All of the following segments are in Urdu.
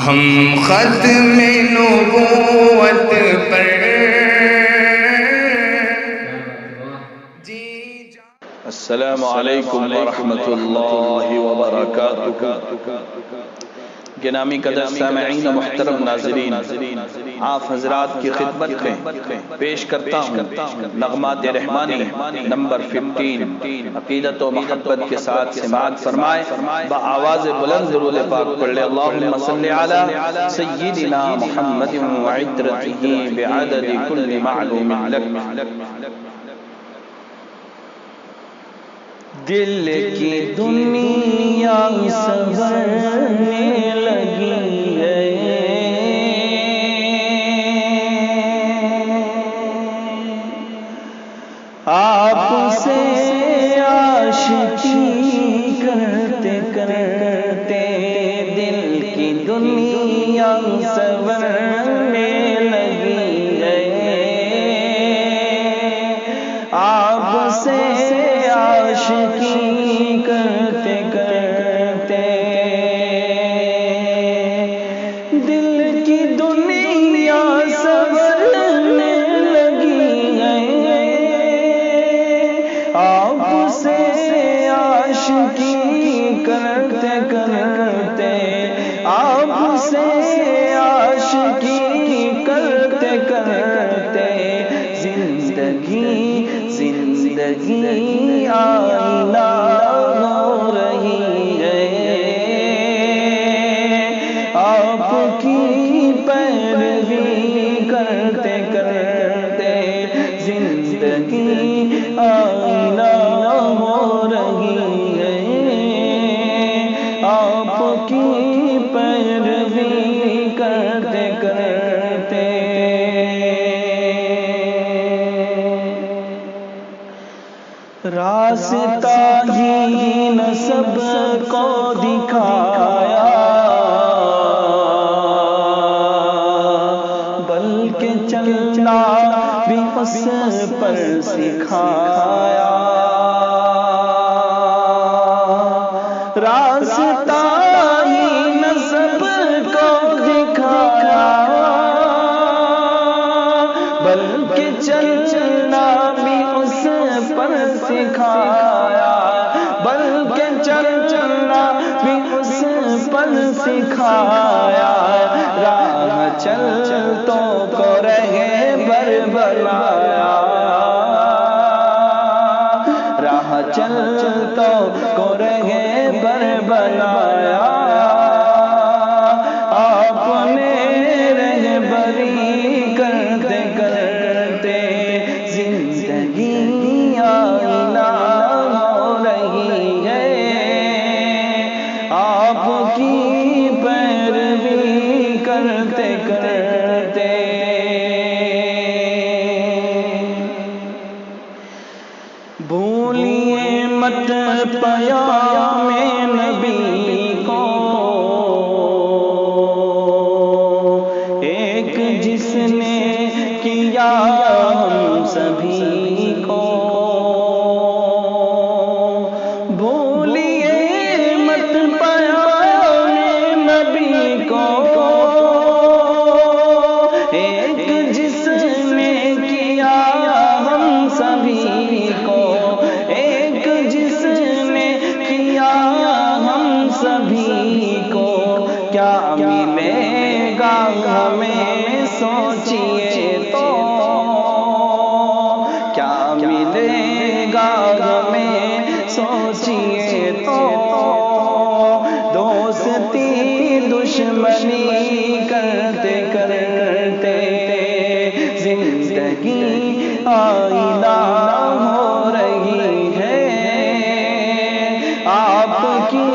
ہم ختم نبوت پر السلام علیکم ورحمۃ اللہ وبرکاتہ۔ گرامی قدر سامعین و محترم ناظرین، آپ حضرات کی خدمت میں پیش کرتا ہوں نغمات رحمانی نمبر 15۔ عقیدت و محبت کے ساتھ سماعت فرمائے، بآواز بلند درود پاک پڑھ لے۔ اللہم صلی علی سیدنا محمد وعترتہ بعدد کل معلوم لک۔ دل کی دنیا سنورنے لگی ہے، آپ سے عاشقی کرتے کرتے دل کی دنیا سنورنے لگی ہے، آپ سے عاشقی کرتے کرتے دل کی دنیا سنورنے لگی ہے، آپ سے عاشقی کرتے کرتے آپ سے عاشقی کرتے کرتے زندگی آئینہ ہو رہی ہے، آپ کی پیروی کرتے کرتے زندگی آئینہ ہو رہی ہے، آپ کی پیروی کرتے کرتے راستہ ہی نسب کو دکھایا، بلکہ چلنا بھی اس پر سکھایا، راستہ ہی نسب کو دکھایا، بلکہ چلنا بھی اس پر سکھایا، بلکہ چلنا بھی اس پر سکھایا، راہ چلتوں کو رہبر بنایا، راہ چلتوں کو رہبر بنایا، آپ نے رہبری کرتے کرتے زندگی آئینہ ہو رہی ہے، آپ کی پیروی کرتے کرتے بھولیے مت پیام نبی کو، ایک جس نے کیا ہم سبھی کو، بھولیے مت پیام نبی کو، ایک جس نے کیا ہم سبھی کو، ایک جس نے کیا ہم سبھی کو، کیا ملے گا ہمیں سوچئے تو، کیا ملے گا ہمیں سوچئے تو، دوستی دشمنی کرتے کرتے زندگی آئینہ ہو رہی ہے، آپ کی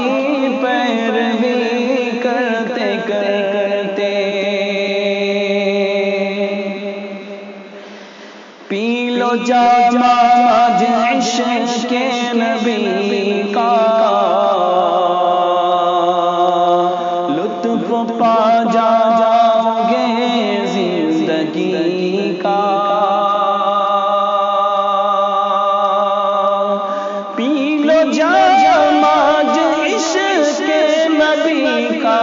پیروی کرتے کرتے پی لو جام آج عشق کے نبی کا، لطف پا جاؤ گے زندگی کا، پی لو جام آج عشق کے نبی کا،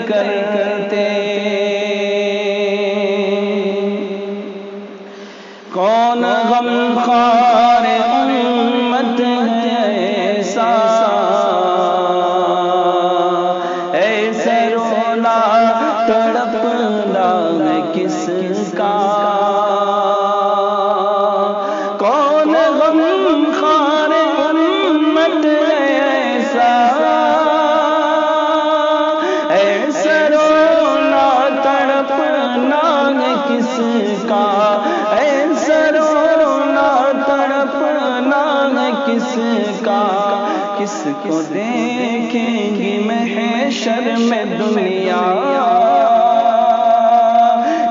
کرتے کون غم خوار امت ہے ایسا ایسے رونا تڑپنا ہے کس کا کون غم خوار امت ہے ایسا ایسے رونا تڑپنا ہے کس کا ایسے رونا تڑپنا ہے کس کا کس کو دیکھیں گی محشر میں دنیا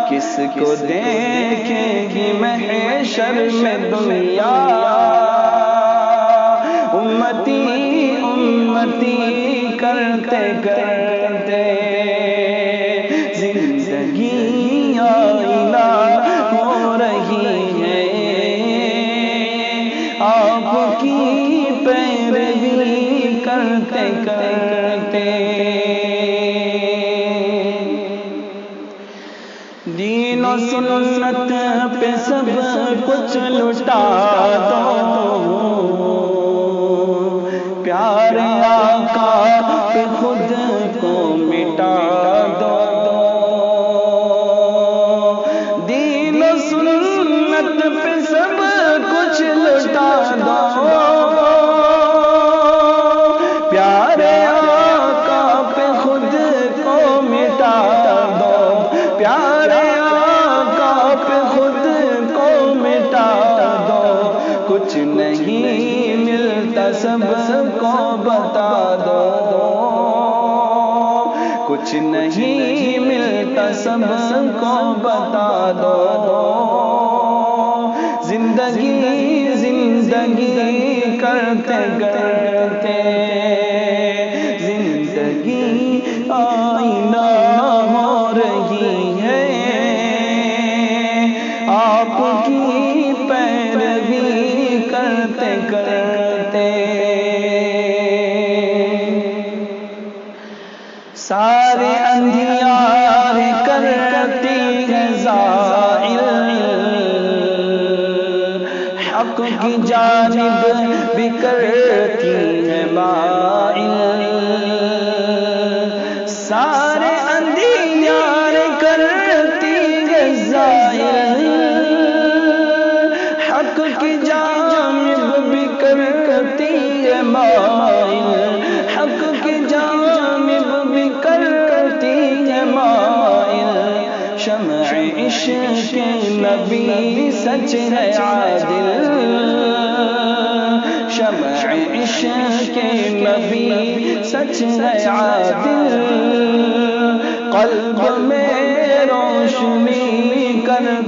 کس کو دیکھیں گی محشر میں دنیا امتی امتی کرتے کرتے زندگی آئینہ ہو رہی ہے آپ کی پیروی کرتے کرتے دین و سنت پہ سب کچھ لٹا دو پیارے آقا پہ خود کو مٹا دو دین و سنت پہ سب کچھ لٹا دو پیارے آقا پہ خود کو مٹا دو پیارے آقا پہ خود کو مٹا دو کچھ نہیں ملتا سب کو بتا دو کچھ نہیں ملتا سب کو بتا دو زندگی زندگی کرتے کرتے زندگی آئینہ ہو رہی ہے آپ کی پیروی کرتے کرتے سارے اندھیار کرتی ہے زائل حق کی جانب بھی کرتی ہے مائل سارے اندھیار کرتی ہے زائل حق کی جانب بھی کرتی ہے مائل حق کی جانب بھی کرتی ہے مائل شمع عشق نبی سچ ہے عادل شمع عشق نبی سچ ہے عادل قلب میں روشنی کرتے